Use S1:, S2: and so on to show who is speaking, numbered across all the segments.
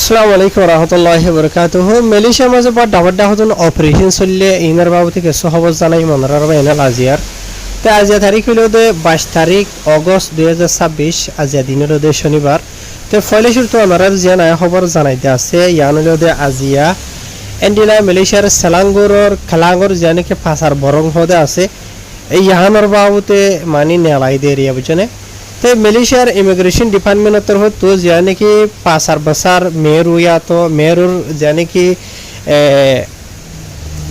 S1: আসসালামু আলাইকুম রহমতুল্লাহি বরকাতুহু মালয়েশিয়ার মাঝে বা ডাবড্ডা হতুন অপারেশন চললে ইনার বাবুতে কিছু খবর জানাই মনার বাইনাল আজিয়ার তে আজিয়া তারিখ হইল 22 তারিখ অগস্ট 2026 আজিয়া দিনের শনিবার তে ফলে শুরু ওনারা জিয়ান খবর জানাইতে আছে ইয়ান হইল আজিয়া এন্ডিলা মালয়েশিয়ার সেলাঙ্গুরর খেলাঙ্গুর জানিকে ফাসার বরং হদে আছে এই ইয়ানোর বাবুতে মানি নেলাই দে এরিয়া বুঝনে ते मलेशियार इमिग्रेशन डिपार्टमेंट तरफ तो यानी कि पासार बसार मेरू या तो मेरूर यानी कि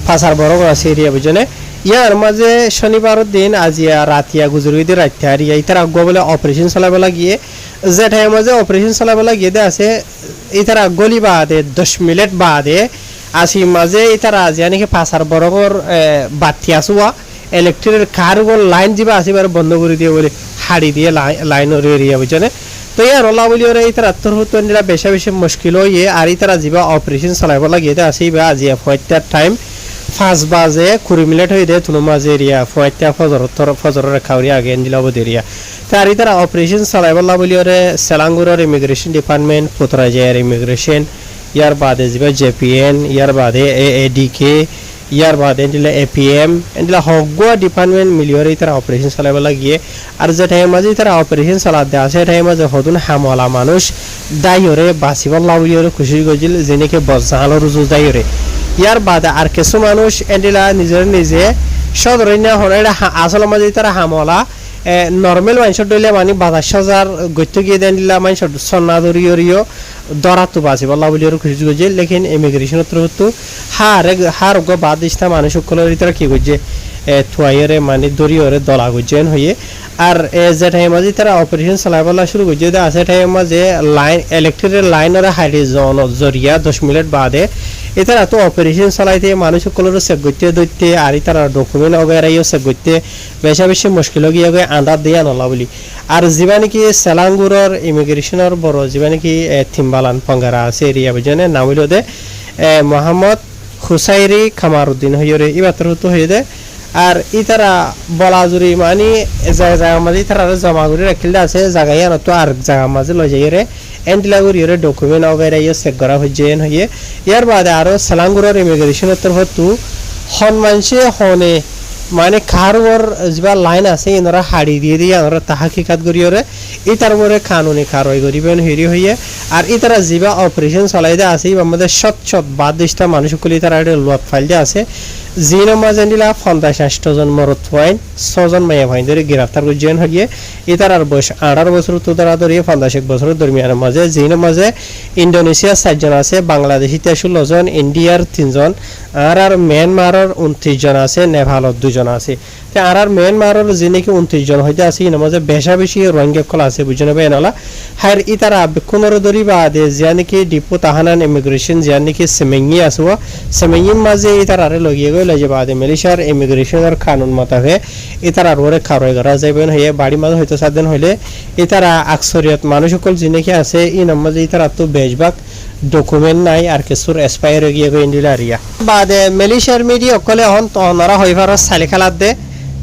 S1: पासार बरग আছে এরিয়া বুঝনে ইয়ার মাঝে শনিবার দিন আজিয়া রাতিয়া গুজরি দি রাত্যারি ইতার আগ বলে অপারেশন চালাবেলা গিয়ে যেটার মাঝে অপারেশন চালাবেলা গিয়ে আছে ইতার গলি বাদে 10 মিনিট বাদে আসি মাঝে ইতার ইয়ানি কি পাসার বরগর বাতি আসুয়া ইলেকট্রিকের কারগর লাইন দিবা আসিবার বন্ধ করে দিয়ে বলে হাড়ি দিয়ে লাইনের এরিয়া বুঝনে তো ইয়ার ওলা বলি ওরা ইতার আত্মহত্যা বেশা বেশি মুশকিল হয়ে আর ইতারা যাবা অপারেশন চালাইব লাগিয়ে আসিবা আজিয়া ফয়টার টাইম 5 বাজে 20 মিনিট হয়ে দেয় তুলো মাঝে এরিয়া ফয়টা ফজরের খাওয়ারি আগে দিলাব এরিয়া তার ইতারা অপারেশন চালাইব লা বলি ওরে সেলাঙ্গুরের ইমিগ্রেশন ডিপার্টমেন্ট পুতরাজায়ের ইমিগ্রেশন ইয়ার বাদে যাবা জেপিএন ইয়ার বাদে এএডিকে ইয়ার বাদে এন্ডিলা এপিএম এন্ডিলা হগো ডিপার্টমেন্ট মিলিয়রে ইতারা অপারেশন চালাইব লাগিয়ে আর যে টাইম মাঝে ইতারা অপারেশন চালাতে আসে টাইম মাঝে হদুন হামলা মানুষ দাইরে বাসিবল লাউলিয়রে খুশি গজিল যেনেকে বজাহালর রুজু দাইরে ইয়ার বাদে আর কিছু মানুষ এন্ডিলা নিজে সদরইনা হরে আসল মাঝে ইতারা হামলা নরমাল মানুষ ডলে মানে 22000 গত্য গিয়ে দেন দিলা মানুষ সন্না দরিয়রিও দরাতো বাসিবল লাউলিয়রে খুশি গজিল লেকিন ইমিগ্রেশন তরফতো হার গো বাদ ইস্তা মানুষ সকলের ভিতরে কি করছে থুয়াইরে মানে দরিয়রে দলা গজেন হয়ে আর যে টাইম মাঝে তারা অপারেশন চালাইবলা শুরু করছে আছে টাইম মাঝে লাইন ইলেকট্রিকের লাইনের হাইডে জরিয়া 10 মিনিট বাদে এতারা তো অপারেশন চালাইতে মানুষ সকলের চেক করতে দইতে আর তারা ডকুমেন্ট অগেরাইও চেক করতে বেশা বেশি মুশকিল গিয়ে গিয়ে আন্দাজ দিয়া নলা বলি আর যিবা নাকি সেলাঙ্গুরের ইমিগ্রেশনের বড় যিবা নাকি থিম্বালান পঙ্গারা আছে এরিয়া বুঝনে নাম হইল দে মোহাম্মদ হুসাইরি খামারউদ্দিন হইরে ইবাতর তো হয়ে দে আর ইতারা বলাজুরি মানে জায়গা মাঝে তারা জমা করে রাখিল আছে জায়গায় তো আর জায়গা মাঝে লই যাইরে এন্ডিলাগুর ইরে ডকুমেন্ট অগেরা ইয়ে চেক করা হইজেন হইয়ে ইয়ার বাদে আরো সেলাঙ্গুরের ইমিগ্রেশনের তরফ তো হন মানসে হনে মানে কারোর যা লাইন আছে ইনরা হাড়ি দিয়ে দিয়ে আমরা তাহাকিকাত করিয়রে ইতার মরে কানুনি কারই করিবেন হেরি হইয়ে আর ইতারা জিবা অপারেশন চলাইতে আছে আমাদের সৎ বাদিশটা মানুষ কলি তারা লোক ফাইল দিয়ে আছে জিন মাঝে দিলা 50 জন মরত পয়েন্ট 6 জন মায়া ভাই ধরে গ্রেফতার করছেন হইয়ে ইতার আর বয়স 18 বছর তো তারা ধরে 50 বছর দরমিয়ান মাঝে জিন মাঝে ইন্দোনেশিয়া 7 জন আছে বাংলাদেশি 16 জন ইন্ডিয়ার 3 জন আর মিয়ানমারের 29 জন আছে নেপালের 2 জন আছে তে আর মিয়ানমারের যিনি কি 29 জন হইতে আছে ইন মাঝে বেশা বেশি রোহিঙ্গা কল আছে বুঝনে বেনালা হার ইতারা বিকুনর দরি বাদে জানি কি ডিপো তাহানান ইমিগ্রেশন জানি কি সেমেঙ্গি আসো সেমেঙ্গিন মাঝে ইতারা আরে লগিয়ে গইল যে বাদে মালয়েশিয়ার ইমিগ্রেশনের কানুন মোতাবেক ইতারা ওরে খারয় করা যাবেন হয়ে বাড়ি মাঝে হয়তো সাধন হইলে ইতারা আকসরিয়ত মানুষ সকল যিনি কি আছে ইন মাঝে ইতারা তো বেশভাগ ডকুমেন্ট নাই আর কিছুর এক্সপায়ার হয়ে গিয়ে ইন্ডিলা এরিয়া বাদে মালয়েশিয়ার মিডিয়া কলে হন তো ওনারা হইবার সালে খেলাত দে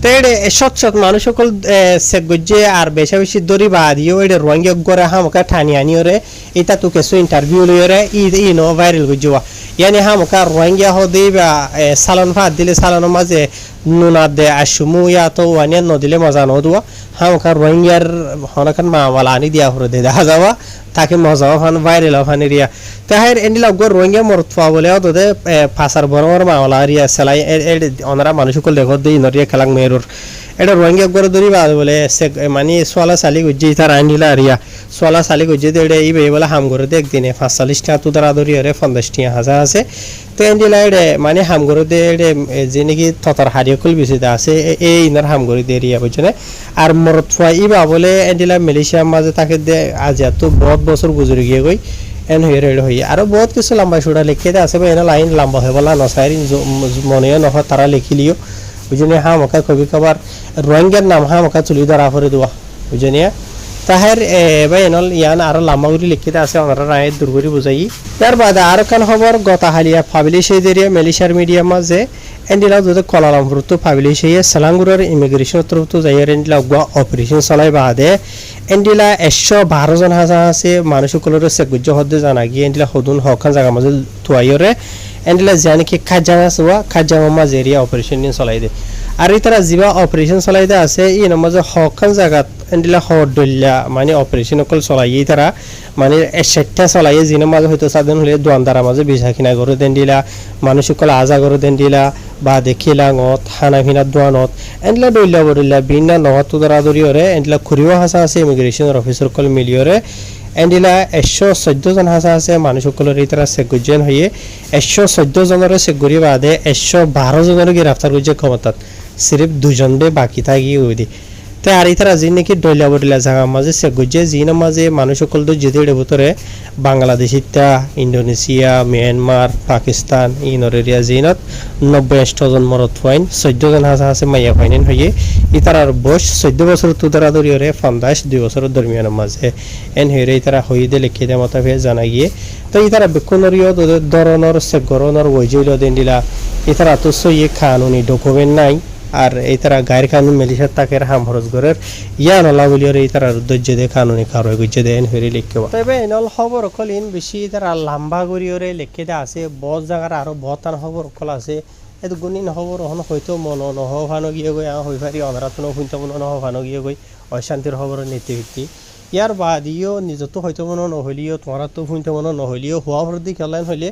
S1: তেড়ে সৎ মানুষ সকল চেক গজ্জে আর বেশা বেশি দরি বাদিও এডে রোহিঙ্গা গরে হামকা ঠানি আনিওরে এটা তো কিছু ইন্টারভিউ লইরে ই নো ভাইরাল গজ্জোয়া ইয়ানি হামকা রোহিঙ্গা হদে বা সালন ভাত দিলে সালন মাঝে নুনা দে আশুমু ইয়া তো ওয়ানিয়া নদিলে মজা নদুয়া হামকা রোহিঙ্গার হনকান মাওয়ালা আনি দিয়া হরে দে দেখা যাওয়া তাকে মজা ফান ভাইরাল ফান এরিয়া তাহের এন্ডিলা গর রোহিঙ্গা মরতফা বলে ওদে ফাসার বড় মাওয়ালা এরিয়া সেলাই ওনারা মানুষ কল দেখো দেই নরিয়া খেলাং মেরুর এটা রোহিঙ্গা গর দরি বাদ বলে মানে সোয়ালা সালি গুজি তার আন্ডিলা এরিয়া সোয়ালা সালি গুজি দেড়ে ই বেবলা হাম করে দে একদিনে 45 টা তো তারা দরি আরে 50 টি হাজার আছে তো এন্ডিলা এডে মানে হাম করে দে এডে যে নাকি ততর হারিয়া কল বিসিদা আছে এই ইনার হাম করে দে এরিয়া বুঝনে আর মরতফা ইবা বলে এন্ডিলা মালয়েশিয়া মাঝে তাকে দে আজ এত বহুত বছর গুজরে গিয়ে গই এন হয়ে রেড হই আর বহুত কিছু লম্বা সুড়া লিখে দে আছে এনা লাইন লম্বা হয়ে বলা নসাইরিন মনেও নহ তারা লিখিলিও বুঝনে হামকা কবি কবার রোহিঙ্গার নাম হামকা চুলি ধরা করে দেওয়া বুঝনে তাহের এবার এনল ইয়ান আরো লাম্বাগুড়ি লিখিতে আছে আমরা রায় দুর্গুড়ি বুঝাই ইয়ার বাদে আরো কান খবর গতাহালিয়া পাবলিশ হয়ে দেরিয়া মেলিশার মিডিয়া মাঝে এন্ডিলা যদি কলালামপুর তো পাবলিশ হয়ে সালাঙ্গুরের ইমিগ্রেশন তরফ তো যাই এন্ডিলা অপারেশন চলাই বাদে এন্ডিলা 112 জন হাজা আছে মানুষ সকলের সেগুজ্জ হদ্দে জানা গিয়ে এন্ডিলা হদুন হকান জায়গা মাঝে তুয়াইরে এন্ডিলা জানি কি খাজাঙা সোয়া খাজাঙা মাঝে এরিয়া অপারেশন নিয়ে চলাই দে আর তারা যিবা অপারেশন চলাই দে আছে ই নামাজে হকান জায়গাত এন্ডিলা হদল্লা মানে অপারেশন অকল চলাই তারা মানে 60টা চলাই যিনি মাঝে হয়তো সাধারণ হলে দোয়ানদারা মাঝে বিছা কিনা করে দেন দিলা মানুষ সকল আজা করে দেন দিলা বা দেখিলাঙত খানা পিনা দোয়ানত এন্ডিলা দল্লা বদল্লা ভিন্ন নহত দরা দরিয়রে এন্ডিলা খুরিও হাসা আছে ইমিগ্রেশনের অফিসার সকল মিলিয়রে এন্ডিলা 114 জন হাসা আছে মানুষ সকলের এই তারা সেগুজন হয়ে 114 জনের সেগুরি বাদে 112 জনের গ্রেফতার করছে ক্ষমতাত সিরিফ দুজনে বাকি থাকি ওই তো আর এই তারা যি নাকি দলিয়া বদলিয়া জায়গা মাঝে সেগুজে জিন মাঝে মানুষ সকল তো যেদের ভিতরে বাংলাদেশ ইত্যা ইন্দোনেশিয়া মিয়ানমার পাকিস্তান ইনর এরিয়া জিনত 90 জন মরত ফাইন 14 জন হাসা আছে মাইয়া ফাইনেন হয়ে ই তারার বয়স 14 বছর তুদারা দরিয়রে 2 বছরের দরমিয়ান মাঝে এন হয়ে তারা হয়ে দে লিখে দে মতাবে জানা গিয়ে তো ই তারা বেকুনরিও ধরনের সেগরনের ওইজইল দেন দিলা ই তারা তো সই কানুনি ডকুমেন্ট নাই আর এই তারা গায়ের কানুন মেলিশার তাকের হাম খরচ করার ইয়া নলা বলিয়ার এই তারা ধৈর্য দিয়ে কানুনি কারো গুজ্জে দেন হয়ে লিখে তবে এনল খবর অকল ইন বেশি তারা লম্বা করিয়রে লিখে দেওয়া আছে বস জায়গার আরো বহতান খবর অকল আছে এতো গুণিন খবর এখন হয়তো মন নহভানো গিয়ে গই হয়ে পারি অনারাতনো শুনতে মন নহভানো গিয়ে গই অশান্তির খবরের নীতি ভিত্তি ইয়ার বাদিও নিজতো হয়তো মনে নহলিও তোমার তো শুনতে মনে নহলিও হওয়া ভর্তি খেলাইন হইলে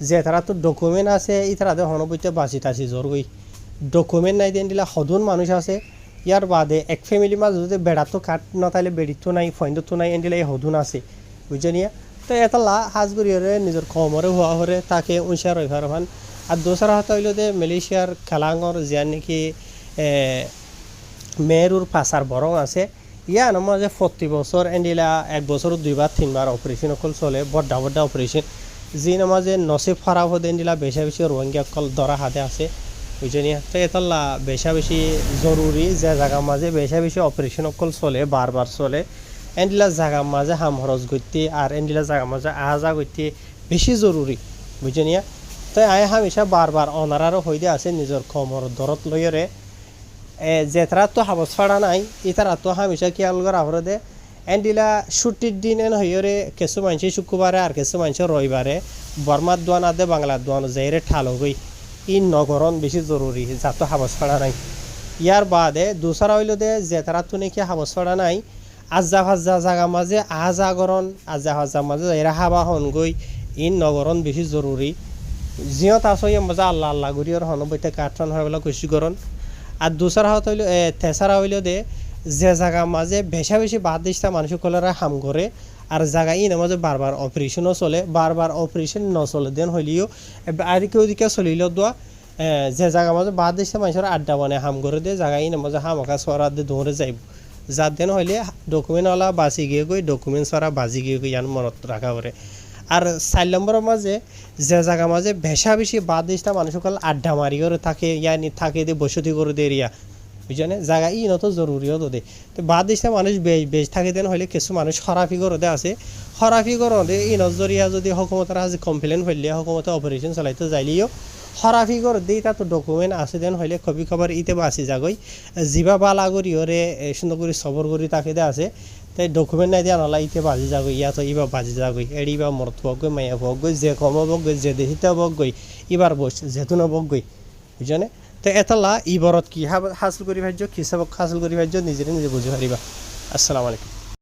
S1: যে তারা তো ডকুমেন্ট আছে এই তারা হনবইতে বাঁচি টাচি জ্বর গই ডকুমেন্ট নাই দেন দিলা সদন মানুষ আছে ইয়ার বাদে এক ফ্যামিলি মাঝে যদি বেড়াতো কাট নতাইলে বেড়িতো নাই ফইন্দতো নাই এন দিলে এই সদন আছে বুঝনিয়া তো এটা লা হাজ করিয়রে নিজের কমরে হওয়া হরে তাকে উনসার রইভার হান আর দোসরা হাত হইল যে মালয়েশিয়ার খেলাঙর জিয়ান নাকি মেরুর পাচার বরং আছে ইয়া নামার যে 40 বছর এন্ডিলা 1 বছর 2 বার 3 বার অপারেশন অকল চলে বড় বড় অপারেশন যি নামাজে নসিব খারাপ হতে এন্ডিলা বেশা বেশি রোহিঙ্গা অকল ধরা হাতে আছে বুঝনিয়া তো এতলা বেশা বেশি জরুরি যে জায়গা মাঝে বেশা বেশি অপারেশন অকল চলে বারবার চলে এন্ডিলা জায়গা মাঝে হাম খরচ করতে আর এন্ডিলা জায়গা মাঝে আহা করতে বেশি জরুরি বুঝনিয়া তো আয় হামেশা বারবার অনারারও হয়ে দিয়ে আছে নিজের কমর দরত লইরে যে তারা তো হাবস ফাড়া নাই ই তারা তো হামেশা খেয়াল করা হরে দে এন্ডিলা ছুটির দিন এন হইরে কিছু মানুষ শুক্রবারে আর কিছু মানুষ রবিবারে বর্মার দোয়ান আদে বাংলার দোয়ান যাইরে ঠাল হই ই নগরণ বেশি জরুরি যা তো হাবস ফাড়া নাই ইয়ার বাদে দুসরা হইল দে যে তারা তো নাকি হাবস ফাড়া নাই আজা ভাজা জায়গা মাঝে আজাগরণ আজা ভাজা মাঝে যাইরা হাবা হন গই ই নগরণ বেশি জরুরি জিয়ত আসই মজা আল্লাহ আল্লাহ গুরিয়র হনবইতে কাটন হবেলা কৃষি করণ আর দুসরা হত হইল তেসারা হইল দে যে জায়গা মাঝে বেশা বেশি বাদ দিস্তা মানুষ কলেরা হাম করে আর জায়গা ই মাঝে বারবার অপারেশনও চলে বারবার অপারেশন নচলে দেন হইলেও আর কেউ দিকে চলিল দোয়া যে জায়গা মাঝে বাদ দিস্তা মানুষের আড্ডা বানায় হাম করে দে জায়গা ই মাঝে হামাকা সরা দিয়ে দৌড়ে যাইব যার দেন হইলে ডকুমেন্টওয়ালা বাঁচি গিয়ে গই ডকুমেন্ট সরা বাজি গিয়ে গই ইয়ান মনত রাখা করে আর 4 নম্বরের মাঝে যে জায়গা মাঝে বেশা বেশি বাদ দিস্তা মানুষ সকল আড্ডা মারি করে থাকে ইয়ানি থাকে দিয়ে বসতি করে দে এরিয়া বুঝনে জায়গা ই নত জরুরিও তো দে তো বাদ দিস্তা মানুষ বেশ থাকে দেন হইলে কিছু মানুষ খরাফি করে দে আছে খরাফি করে দে ই নজরিয়া যদি হকুমতের হাজে কমপ্লেন ফেললে হকুমতে অপারেশন চালাইতে যাইলেও খরাফি করে দিই তা তো ডকুমেন্ট আছে দেন হইলে কবি খবর ইতে বাঁচি যাগই জিবা বালা করি ওরে সুন্দর করে সবর করি তাকে দে আছে তাই ডকুমেন্ট নাই দিয়া নলা ইতে বাজি যাগই ইয়াতো ইবা বাজি যাগই এড়িবা মরত হক গই মাইয়া হক গই যে কম হক গই যে দেহিতে হক গই ইবার বস যেতুন হক গই বুঝনে তো এতলা ইবরত কি হাসিল করি ভাজ্য কি সবক হাসিল করি ভাজ্য নিজে নিজে বুঝি পারিবা আসসালামু আলাইকুম